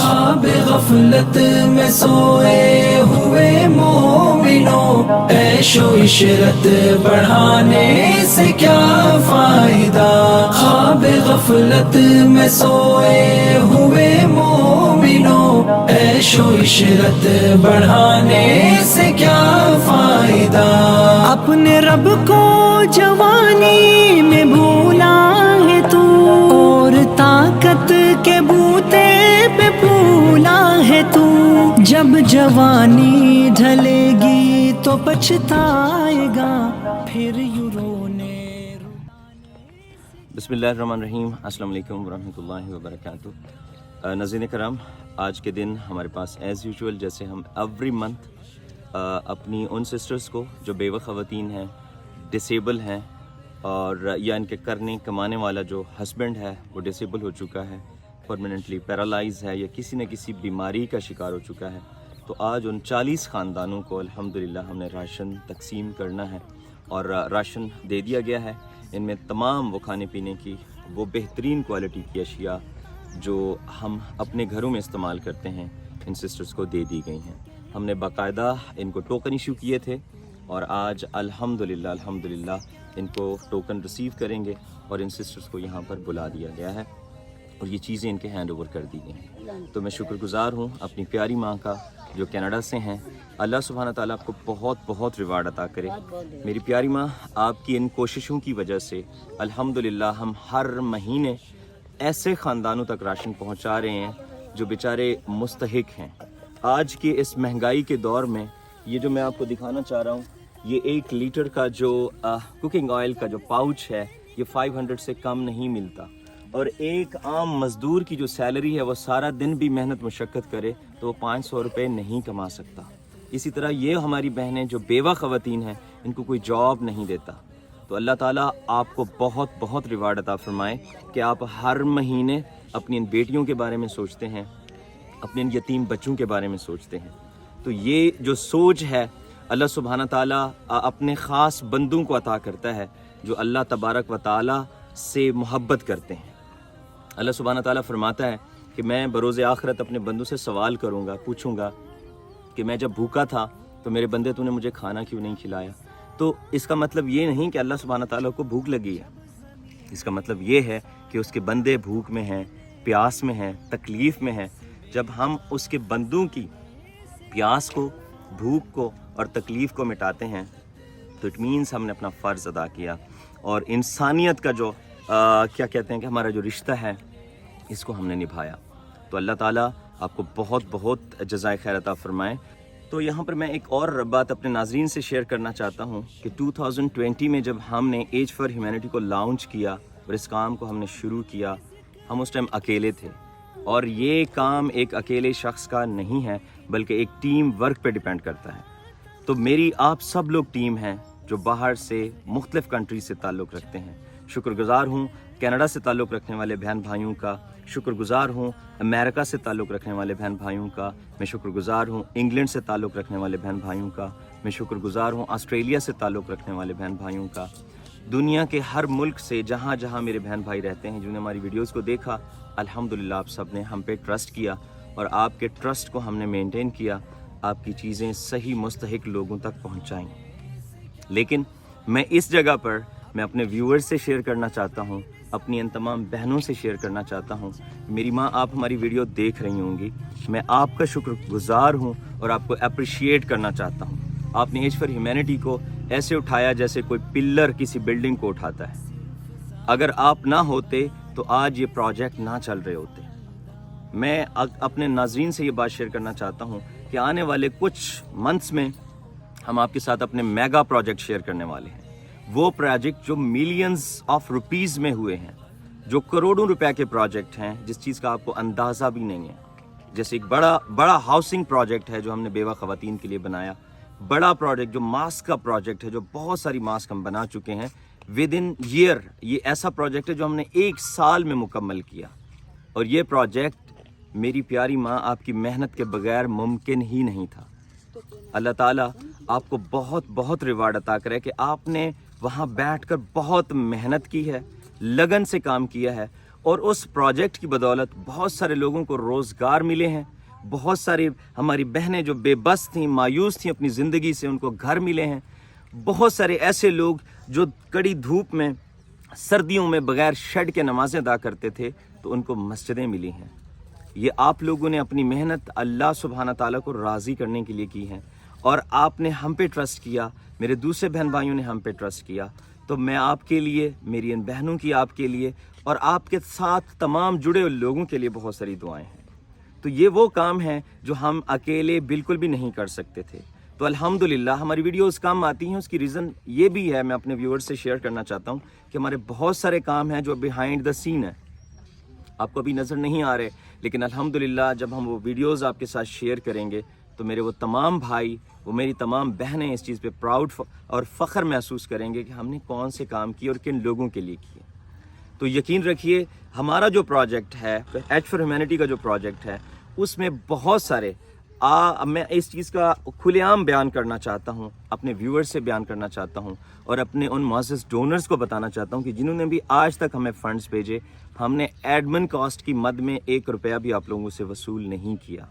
خواب غفلت میں سوئے ہوئے مومنوں، عیش و عشرت بڑھانے سے کیا فائدہ؟ خواب غفلت میں سوئے ہوئے مومنوں، عیش و عشرت بڑھانے سے کیا فائدہ؟ اپنے رب کو جوانی میں بھولا ہے تو، اور طاقت کے بوتے پہ پھولا ہے تو، جب جوانی ڈھلے گی تو پچھتائے گا پھر یوں رونے۔ بسم اللہ الرحمن الرحیم۔ السلام علیکم ورحمۃ اللہ وبرکاتہ۔ ناظرین کرام، آج کے دن ہمارے پاس ایز یوزول جیسے ہم ایوری منتھ اپنی ان سسٹرز کو جو بیوہ خواتین ہیں، ڈسیبل ہیں، اور یا ان کے کمانے والا جو ہسبینڈ ہے وہ ڈسیبل ہو چکا ہے، پرماننٹلی پیرالائز ہے یا کسی نہ کسی بیماری کا شکار ہو چکا ہے، تو آج ان 40 خاندانوں کو الحمدللہ ہم نے راشن تقسیم کرنا ہے، اور راشن دے دیا گیا ہے۔ ان میں تمام وہ کھانے پینے کی وہ بہترین کوالٹی کی اشیاء جو ہم اپنے گھروں میں استعمال کرتے ہیں ان سسٹرز کو دے دی گئی ہیں۔ ہم نے باقاعدہ ان کو ٹوکن ایشو کیے تھے، اور آج الحمدللہ ان کو ٹوکن ریسیو کریں گے، اور ان سسٹرز کو یہاں پر بلا دیا گیا ہے اور یہ چیزیں ان کے ہینڈ اوور کر دی گئی ہیں۔ تو میں شکر گزار ہوں اپنی پیاری ماں کا جو کینیڈا سے ہیں۔ اللہ سبحانہ تعالیٰ آپ کو بہت بہت ریوارڈ عطا کرے۔ میری پیاری ماں، آپ کی ان کوششوں کی وجہ سے الحمدللہ ہم ہر مہینے ایسے خاندانوں تک راشن پہنچا رہے ہیں جو بیچارے مستحق ہیں۔ آج کے اس مہنگائی کے دور میں یہ جو میں آپ کو دکھانا چاہ رہا ہوں، یہ 1 لیٹر کا جو کوکنگ آئل کا جو پاؤچ ہے، یہ 500 سے کم نہیں ملتا، اور ایک عام مزدور کی جو سیلری ہے وہ سارا دن بھی محنت مشقت کرے تو وہ 500 روپے نہیں کما سکتا۔ اسی طرح یہ ہماری بہنیں جو بیوہ خواتین ہیں، ان کو کوئی جاب نہیں دیتا۔ تو اللہ تعالیٰ آپ کو بہت بہت ریوارڈ عطا فرمائے کہ آپ ہر مہینے اپنی ان بیٹیوں کے بارے میں سوچتے ہیں، اپنے ان یتیم بچوں کے بارے میں سوچتے ہیں۔ تو یہ جو سوچ ہے اللہ سبحانہ تعالیٰ اپنے خاص بندوں کو عطا کرتا ہے جو اللہ تبارک و تعالیٰ سے محبت کرتے ہیں۔ اللہ سبحانہ تعالیٰ فرماتا ہے کہ میں بروز آخرت اپنے بندوں سے سوال کروں گا، پوچھوں گا کہ میں جب بھوکا تھا تو میرے بندے تو نے مجھے کھانا کیوں نہیں کھلایا؟ تو اس کا مطلب یہ نہیں کہ اللہ سبحانہ تعالیٰ کو بھوک لگی ہے، اس کا مطلب یہ ہے کہ اس کے بندے بھوک میں ہیں، پیاس میں ہیں، تکلیف میں ہیں۔ جب ہم اس کے بندوں کی پیاس کو، بھوک کو اور تکلیف کو مٹاتے ہیں تو اٹ مینس ہم نے اپنا فرض ادا کیا، اور انسانیت کا جو کیا کہتے ہیں کہ ہمارا جو رشتہ ہے اس کو ہم نے نبھایا۔ تو اللہ تعالیٰ آپ کو بہت بہت جزائے خیر عطا فرمائے۔ تو یہاں پر میں ایک اور بات اپنے ناظرین سے شیئر کرنا چاہتا ہوں کہ 2020 میں جب ہم نے ایج فار ہیومینٹی کو لانچ کیا اور اس کام کو ہم نے شروع کیا، ہم اس ٹائم اکیلے تھے، اور یہ کام ایک اکیلے شخص کا نہیں ہے بلکہ ایک ٹیم ورک پہ ڈیپینڈ کرتا ہے۔ تو میری آپ سب لوگ ٹیم ہیں جو باہر سے مختلف کنٹری سے تعلق رکھتے ہیں۔ شکر گزار ہوں کینیڈا سے تعلق رکھنے والے بہن بھائیوں کا، شکر گزار ہوں امریکہ سے تعلق رکھنے والے بہن بھائیوں کا، میں شکر گزار ہوں انگلینڈ سے تعلق رکھنے والے بہن بھائیوں کا، میں شکر گزار ہوں آسٹریلیا سے تعلق رکھنے والے بہن بھائیوں کا، دنیا کے ہر ملک سے جہاں جہاں میرے بہن بھائی رہتے ہیں جنہوں نے ہماری ویڈیوز کو دیکھا، الحمدللہ آپ سب نے ہم پہ ٹرسٹ کیا، اور آپ کے ٹرسٹ کو ہم نے مینٹین کیا، آپ کی چیزیں صحیح مستحق لوگوں تک پہنچائیں۔ لیکن میں اس جگہ پر میں اپنے ویورز سے شیئر کرنا چاہتا ہوں، اپنی ان تمام بہنوں سے شیئر کرنا چاہتا ہوں، میری ماں آپ ہماری ویڈیو دیکھ رہی ہوں گی، میں آپ کا شکر گزار ہوں اور آپ کو اپریشیٹ کرنا چاہتا ہوں۔ آپ نے ایج فار ہیومینٹی کو ایسے اٹھایا جیسے کوئی پلر کسی بلڈنگ کو اٹھاتا ہے۔ اگر آپ نہ ہوتے تو آج یہ پروجیکٹ نہ چل رہے ہوتے۔ میں اپنے ناظرین سے یہ بات شیئر کرنا چاہتا ہوں کہ آنے والے کچھ منتھس میں ہم آپ کے ساتھ اپنے میگا پروجیکٹ شیئر کرنے والے ہیں، وہ پروجیکٹ جو ملینز آف روپیز میں ہوئے ہیں، جو کروڑوں روپے کے پروجیکٹ ہیں، جس چیز کا آپ کو اندازہ بھی نہیں ہے۔ جیسے ایک بڑا ہاؤسنگ پروجیکٹ ہے جو ہم نے بیوہ خواتین کے لیے بنایا، بڑا پروجیکٹ جو ماسک کا پروجیکٹ ہے، جو بہت ساری ماسک ہم بنا چکے ہیں ود ان ایئر۔ یہ ایسا پروجیکٹ ہے جو ہم نے 1 سال میں مکمل کیا، اور یہ پروجیکٹ میری پیاری ماں آپ کی محنت کے بغیر ممکن ہی نہیں تھا۔ اللہ تعالیٰ آپ کو بہت بہت ریوارڈ عطا کرے کہ آپ نے وہاں بیٹھ کر بہت محنت کی ہے، لگن سے کام کیا ہے، اور اس پروجیکٹ کی بدولت بہت سارے لوگوں کو روزگار ملے ہیں. بہت ساری ہماری بہنیں جو بے بس تھیں, مایوس تھیں اپنی زندگی سے, ان کو گھر ملے ہیں. بہت سارے ایسے لوگ جو کڑی دھوپ میں, سردیوں میں بغیر شیڈ کے نمازیں ادا کرتے تھے, تو ان کو مسجدیں ملی ہیں. یہ آپ لوگوں نے اپنی محنت اللہ سبحانہ تعالیٰ کو راضی کرنے کے لیے کی ہے, اور آپ نے ہم پہ ٹرسٹ کیا, میرے دوسرے بہن بھائیوں نے ہم پہ ٹرسٹ کیا. تو میں آپ کے لیے, میری ان بہنوں کی آپ کے لیے, اور آپ کے ساتھ تمام جڑے ہوئے لوگوں کے لیے بہت ساری دعائیں ہیں. تو یہ وہ کام ہے جو ہم اکیلے بالکل بھی نہیں کر سکتے تھے. تو الحمدللہ ہماری ویڈیوز کام آتی ہیں. اس کی ریزن یہ بھی ہے, میں اپنے ویورز سے شیئر کرنا چاہتا ہوں کہ ہمارے بہت سارے کام ہیں جو بیہائنڈ دا سین ہیں, آپ کو ابھی نظر نہیں آ رہے, لیکن الحمدللہ جب ہم وہ ویڈیوز آپ کے ساتھ شیئر کریں گے تو میرے وہ تمام بھائی, وہ میری تمام بہنیں اس چیز پہ پراؤڈ اور فخر محسوس کریں گے کہ ہم نے کون سے کام کیے اور کن لوگوں کے لیے کیے. تو یقین رکھیے ہمارا جو پروجیکٹ ہے, ایج فار ہیومینٹی کا جو پروجیکٹ ہے, اس میں بہت سارے میں اس چیز کا کھلے عام بیان کرنا چاہتا ہوں, اپنے ویورز سے بیان کرنا چاہتا ہوں, اور اپنے ان معزز ڈونرز کو بتانا چاہتا ہوں کہ جنہوں نے بھی آج تک ہمیں فنڈز بھیجے, ہم نے ایڈمن کاسٹ کی مد میں 1 روپیہ بھی آپ لوگوں سے وصول نہیں کیا.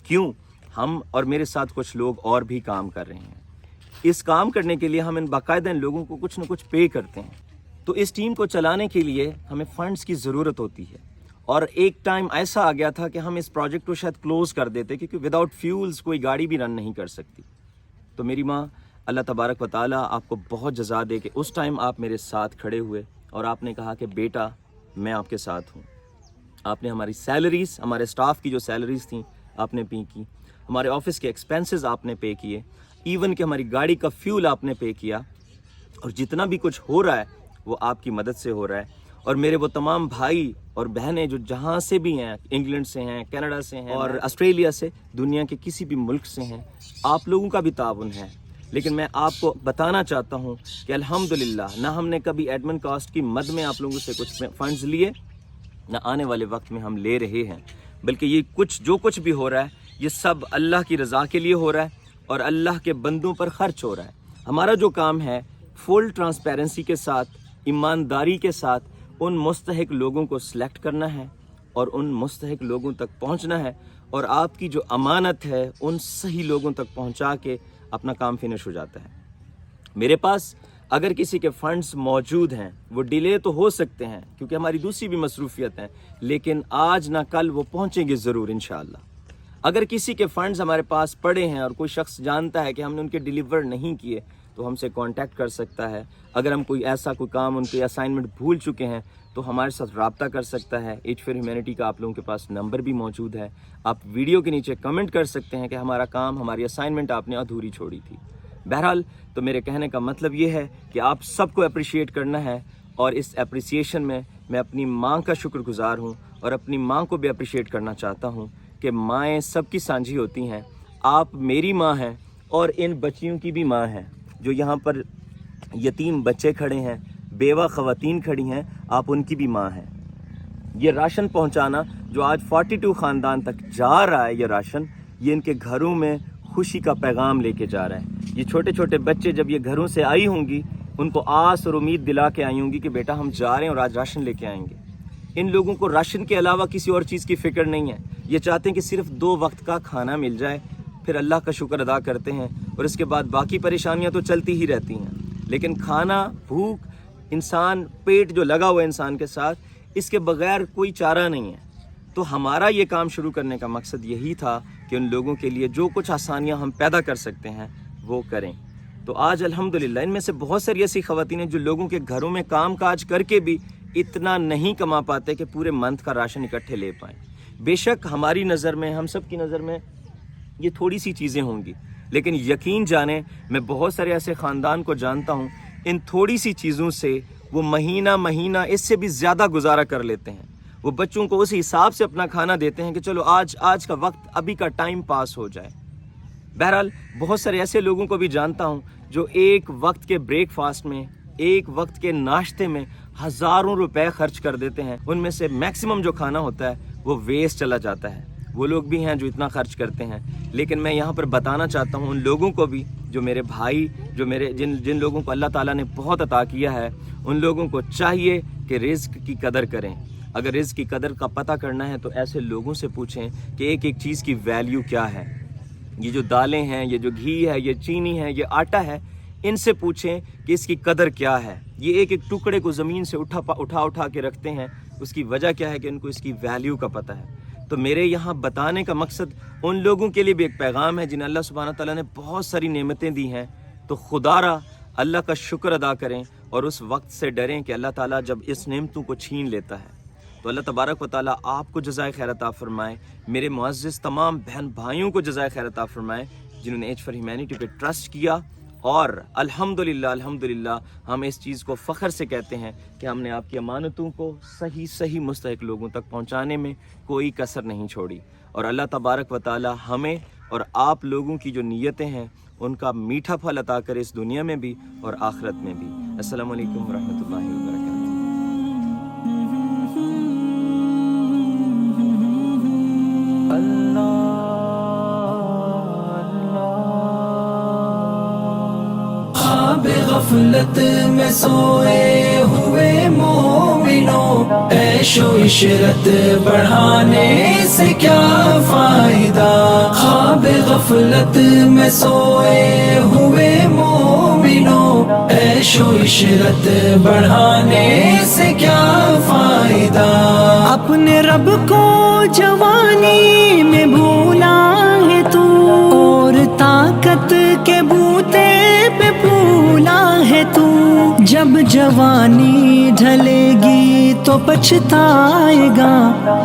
کیوں؟ ہم اور میرے ساتھ کچھ لوگ اور بھی کام کر رہے ہیں. اس کام کرنے کے لیے ہم ان باقاعدہ ان لوگوں کو کچھ نہ کچھ پے کرتے ہیں. تو اس ٹیم کو چلانے کے لیے ہمیں فنڈز کی ضرورت ہوتی ہے, اور ایک ٹائم ایسا آ گیا تھا کہ ہم اس پروجیکٹ کو شاید کلوز کر دیتے, کیونکہ وداؤٹ فیولز کوئی گاڑی بھی رن نہیں کر سکتی. تو میری ماں اللہ تبارک و تعالیٰ آپ کو بہت جزا دے کہ اس ٹائم آپ میرے ساتھ کھڑے ہوئے اور آپ نے کہا کہ بیٹا میں آپ کے ساتھ ہوں. آپ نے ہماری سیلریز, ہمارے سٹاف کی جو سیلریز تھیں آپ نے پے کی, ہمارے آفس کے ایکسپینسز آپ نے پے کیے, ایون کہ ہماری گاڑی کا فیول آپ نے پے کیا, اور جتنا بھی کچھ ہو رہا ہے وہ آپ کی مدد سے ہو رہا ہے. اور میرے وہ تمام بھائی اور بہنیں جو جہاں سے بھی ہیں, انگلینڈ سے ہیں, کینیڈا سے ہیں, اور آسٹریلیا سے, دنیا کے کسی بھی ملک سے ہیں, آپ لوگوں کا بھی تعاون ہے. لیکن میں آپ کو بتانا چاہتا ہوں کہ الحمدللہ نہ ہم نے کبھی ایڈمن کاسٹ کی مد میں آپ لوگوں سے کچھ فنڈز لیے, نہ آنے والے وقت میں ہم لے رہے ہیں, بلکہ یہ جو کچھ بھی ہو رہا ہے یہ سب اللہ کی رضا کے لیے ہو رہا ہے اور اللہ کے بندوں پر خرچ ہو رہا ہے. ہمارا جو کام ہے فل ٹرانسپیرنسی کے ساتھ, ایمانداری کے ساتھ ان مستحق لوگوں کو سلیکٹ کرنا ہے اور ان مستحق لوگوں تک پہنچنا ہے, اور آپ کی جو امانت ہے ان صحیح لوگوں تک پہنچا کے اپنا کام فنش ہو جاتا ہے. میرے پاس اگر کسی کے فنڈز موجود ہیں, وہ ڈیلے تو ہو سکتے ہیں کیونکہ ہماری دوسری بھی مصروفیت ہیں, لیکن آج نہ کل وہ پہنچیں گے ضرور انشاءاللہ. اگر کسی کے فنڈز ہمارے پاس پڑے ہیں اور کوئی شخص جانتا ہے کہ ہم نے ان کے ڈیلیور نہیں کیے تو ہم سے کانٹیکٹ کر سکتا ہے. اگر ہم کوئی کام, ان کی اسائنمنٹ بھول چکے ہیں تو ہمارے ساتھ رابطہ کر سکتا ہے. ایج فار ہیومینٹی کا آپ لوگوں کے پاس نمبر بھی موجود ہے, آپ ویڈیو کے نیچے کمنٹ کر سکتے ہیں کہ ہمارا کام, ہماری اسائنمنٹ آپ نے ادھوری چھوڑی تھی. بہرحال تو میرے کہنے کا مطلب یہ ہے کہ آپ سب کو اپریشیٹ کرنا ہے, اور اس اپریسیشن میں میں اپنی ماں کا شکر گزار ہوں, اور اپنی ماں کو بھی اپریشیٹ کرنا چاہتا ہوں کہ مائیں سب کی سانجھی ہوتی ہیں. آپ میری ماں ہیں اور ان بچیوں کی بھی ماں ہیں جو یہاں پر یتیم بچے کھڑے ہیں, بیوہ خواتین کھڑی ہیں, آپ ان کی بھی ماں ہیں. یہ راشن پہنچانا جو آج 42 خاندان تک جا رہا ہے, یہ راشن یہ ان کے گھروں میں خوشی کا پیغام لے کے جا رہا ہے. یہ چھوٹے چھوٹے بچے جب یہ گھروں سے آئی ہوں گی, ان کو آس اور امید دلا کے آئی ہوں گی کہ بیٹا ہم جا رہے ہیں اور آج راشن لے کے آئیں گے. ان لوگوں کو راشن کے علاوہ کسی اور چیز کی فکر نہیں ہے. یہ چاہتے ہیں کہ صرف 2 وقت کا کھانا مل جائے, پھر اللہ کا شکر ادا کرتے ہیں, اور اس کے بعد باقی پریشانیاں تو چلتی ہی رہتی ہیں. لیکن کھانا, بھوک, انسان پیٹ جو لگا ہوا ہے انسان کے ساتھ, اس کے بغیر کوئی چارہ نہیں ہے. تو ہمارا یہ کام شروع کرنے کا مقصد یہی تھا کہ ان لوگوں کے لیے جو کچھ آسانیاں ہم پیدا کر سکتے ہیں وہ کریں. تو آج الحمدللہ ان میں سے بہت ساری ایسی خواتین ہیں جو لوگوں کے گھروں میں کام کاج کر کے بھی اتنا نہیں کما پاتے کہ پورے منتھ کا راشن اکٹھے لے پائیں. بے شک ہماری نظر میں, ہم سب کی نظر میں یہ تھوڑی سی چیزیں ہوں گی, لیکن یقین جانیں میں بہت سارے ایسے خاندان کو جانتا ہوں ان تھوڑی سی چیزوں سے وہ مہینہ اس سے بھی زیادہ گزارا کر لیتے ہیں. وہ بچوں کو اسی حساب سے اپنا کھانا دیتے ہیں کہ چلو آج کا وقت, ابھی کا ٹائم پاس ہو جائے. بہرحال بہت سارے ایسے لوگوں کو بھی جانتا ہوں جو ایک وقت کے بریک فاسٹ میں, ایک وقت کے ناشتے میں ہزاروں روپے خرچ کر دیتے ہیں. ان میں سے میکسیمم جو کھانا ہوتا ہے وہ ویسٹ چلا جاتا ہے. وہ لوگ بھی ہیں جو اتنا خرچ کرتے ہیں, لیکن میں یہاں پر بتانا چاہتا ہوں ان لوگوں کو بھی, جو میرے بھائی, جو میرے جن لوگوں کو اللہ تعالیٰ نے بہت عطا کیا ہے, ان لوگوں کو چاہیے کہ رزق کی قدر کریں. اگر رزق کی قدر کا پتہ کرنا ہے تو ایسے لوگوں سے پوچھیں کہ ایک ایک چیز کی ویلیو کیا ہے. یہ جو دالیں ہیں، یہ جو گھی ہے، یہ چینی ہے، یہ آٹا ہے، ان سے پوچھیں کہ اس کی قدر کیا ہے. یہ ایک ایک ٹکڑے کو زمین سے اٹھا کے رکھتے ہیں. اس کی وجہ کیا ہے کہ ان کو اس کی ویلیو کا پتہ ہے. تو میرے یہاں بتانے کا مقصد ان لوگوں کے لیے بھی ایک پیغام ہے جنہیں اللہ سبحانہ تعالیٰ نے بہت ساری نعمتیں دی ہیں. تو خدا را اللہ کا شکر ادا کریں اور اس وقت سے ڈریں کہ اللہ تعالیٰ جب اس نعمتوں کو چھین لیتا ہے تو اللہ تبارک و تعالیٰ آپ کو جزائے خیر عطا فرمائے. میرے معزز تمام بہن بھائیوں کو جزائے خیر عطا فرمائے جنہوں نے ایج فار ہیومینٹی پہ ٹرسٹ کیا. اور الحمدللہ ہم اس چیز کو فخر سے کہتے ہیں کہ ہم نے آپ کی امانتوں کو صحیح مستحق لوگوں تک پہنچانے میں کوئی کسر نہیں چھوڑی. اور اللہ تبارک و تعالیٰ ہمیں اور آپ لوگوں کی جو نیتیں ہیں ان کا میٹھا پھل عطا کرے اس دنیا میں بھی اور آخرت میں بھی. السلام علیکم ورحمۃ اللہ وبرکاتہ. خواب غفلت میں سوئے ہوئے مومنوں، عیش و عشرت بڑھانے سے کیا فائدہ. خواب غفلت میں سوئے ہوئے مومنوں، عیش و عشرت بڑھانے سے کیا فائدہ. اپنے رب کو جوانی میں بھولا ہے تو، اور طاقت کے بوتے پہ پھولا ہے تو. جب جوانی ڈھلے گی تو پچھتائے گا،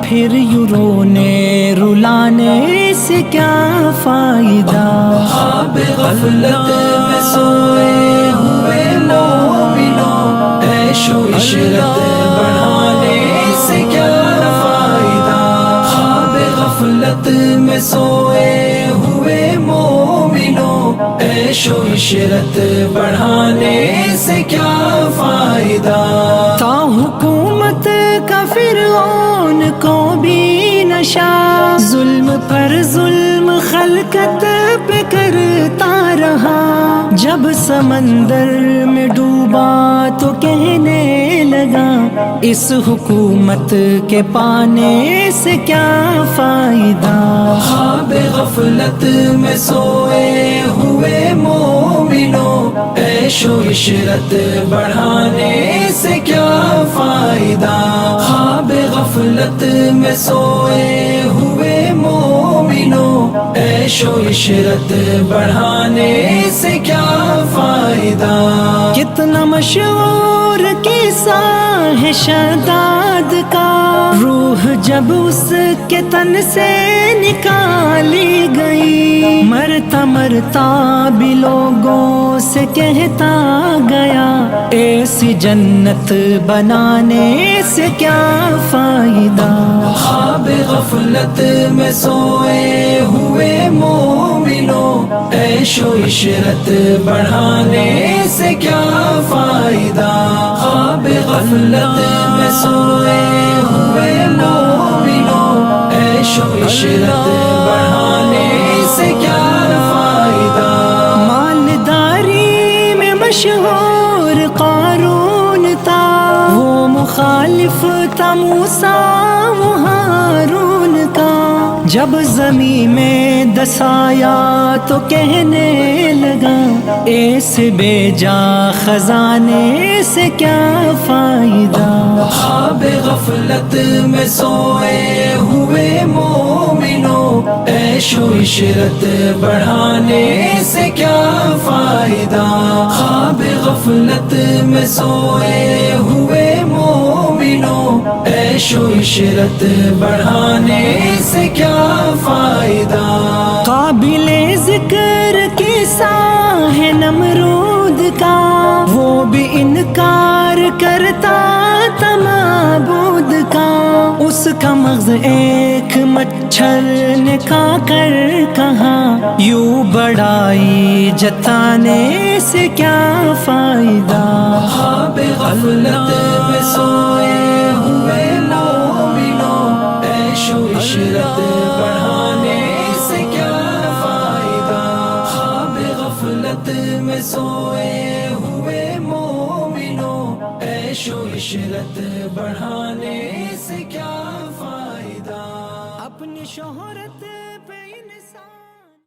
پھر یوں رونے رلانے سے کیا فائدہ. خواب غفلت میں سوئے ہوئے مومنوں، عیش و عشرت بڑھانے سے کیا فائدہ. خواب غفلت میں سوئے ہوئے مومنوں، عیش و عشرت بڑھانے سے کیا فائدہ. تا حکومت کا فرعون کو بھی نشا، ظلم پر ظلم خلقت پہ کرتا رہا. جب سمندر میں ڈوبا تو کہنے لگا، اس حکومت کے پانے سے کیا فائدہ. خواب غفلت میں سوئے ہوئے مومنوں، عیش و عشرت بڑھانے سے کیا فائدہ. خواب غفلت میں سوئے ہوئے مومنوں، عیش و عشرت بڑھانے سے کیا فائدہ. کتنا مشہور قصہ ہے شداد کا، روح جب اس کے تن سے نکالی گئی، مرتا مرتا بھی لوگوں سے کہتا گیا، ایسی جنت بنانے سے کیا فائدہ. خواب غفلت میں سوئے ہوئے مومنوں، عیش و عشرت بڑھانے سے کیا فائدہ. خواب غفلت میں سوئے ہوئے مومنوں، عیش و عشرت بڑھانے سے کیا فائدہ. مالداری میں مشہور قارون تھا، وہ مخالف تھا موسیٰ و ہارون کا. جب زمین میں دس آیا تو کہنے لگا، ایسے بے جا خزانے سے کیا فائدہ. خواب غفلت میں سوئے ہوئے مومنوں، عیش و عشرت بڑھانے سے کیا فائدہ. خواب غفلت میں سوئے ہوئے مومنوں، عیش و عشرت بڑھانے سے کیا فائدہ. قابل ذکر قصہ ہے نمرود کا، وہ بھی انکار کرتا تھا معبود کا. اس کا مغز ایک مچھر نے کھا کر کہا، یوں بڑائی جتانے سے کیا فائدہ. خواب غفلت میں سوئے ہوئے مومنوں، عیش و عشرت بڑھانے سے کیا فائدہ. خواب غفلت میں سوئے ہوئے مومنوں، عیش عیش و عشرت بڑھانے سے کیا فائدہ. اپنی شہرت